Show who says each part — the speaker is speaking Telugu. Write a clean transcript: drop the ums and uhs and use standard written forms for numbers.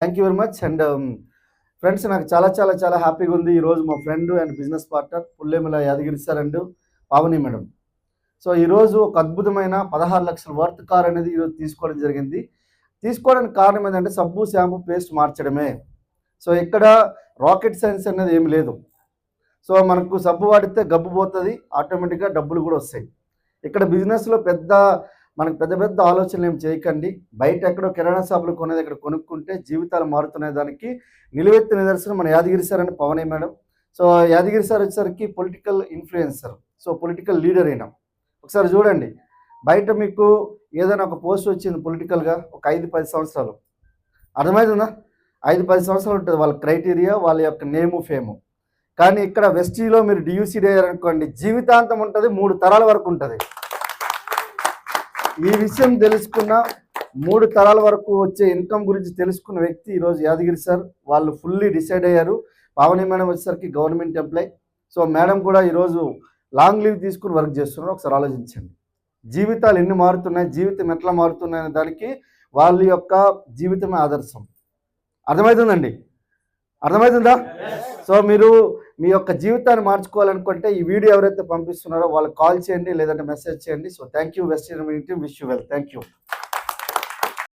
Speaker 1: Thank you very much. And friends, నాకు చాలా చాలా చాలా హ్యాపీగా ఉంది. ఈరోజు మా friend and business partner Pullemula Yadagiri sir and Pavani madam. So ఈరోజు ఒక అద్భుతమైన 16 లక్షల వర్త్ కార్ అనేది ఈరోజు తీసుకోవడం జరిగింది. తీసుకోవడానికి కారణం ఏంటంటే సబ్బు, షాంపూ, పేస్ట్ మార్చడమే. సో ఇక్కడ రాకెట్ సైన్స్ అనేది ఏమి లేదు. సో మనకు సబ్బు వాడితే గబ్బు పోతుంది, ఆటోమేటిక్గా డబ్బులు కూడా వస్తాయి. ఇక్కడ బిజినెస్లో మనకు పెద్ద పెద్ద ఆలోచనలు ఏం చేయకండి. బయట ఎక్కడో కిరాణా షాపులు కొనేది ఇక్కడ కొనుక్కుంటే జీవితాలు మారుతునే దానికి నిలువెత్తు నిదర్శనం మన Yadagiri sir and Pavani madam. So Yadagiri sir వచ్చేసరికి political influencer, so political leader అయినా. ఒకసారి చూడండి, బయట మీకు ఏదైనా ఒక పోస్ట్ వచ్చింది పొలిటికల్గా ఒక 5-10 సంవత్సరాలు, అర్థమవుతుందా? 5-10 సంవత్సరాలు ఉంటుంది వాళ్ళ క్రైటీరియా, వాళ్ళ యొక్క నేము, ఫేము. కానీ ఇక్కడ వెస్టీలో మీరు డియూసీడీ అయ్యారనుకోండి, జీవితాంతం ఉంటుంది, 3 తరాల వరకు ఉంటుంది. ఈ విషయం తెలుసుకున్న 3 తరాల వరకు వచ్చే ఇన్కమ్ గురించి తెలుసుకున్న వ్యక్తి ఈరోజు యాదగిరి సార్. వాళ్ళు ఫుల్లీ డిసైడ్ అయ్యారు. పావని మేడం వచ్చేసరికి గవర్నమెంట్ ఎంప్లాయ్. సో మేడం కూడా ఈరోజు లాంగ్ లీవ్ తీసుకుని వర్క్ చేస్తున్నారు. ఒకసారి ఆలోచించండి, జీవితాలు ఎన్ని మారుతున్నాయి, జీవితం ఎట్లా మారుతున్నాయి అనే దానికి వాళ్ళ యొక్క జీవితమే ఆదర్శం. అర్థమవుతుందండి? అర్థమవుతుందా? సో మీరు మీ యొక్క జీవితాన్ని మార్చుకోవాలనుకుంటే ఈ వీడియో ఎవరైతే పంపిస్తున్నారో వాళ్ళకి కాల్ చేయండి, లేదంటే మెసేజ్ చేయండి. So thank you west team, wish you well. Thank you.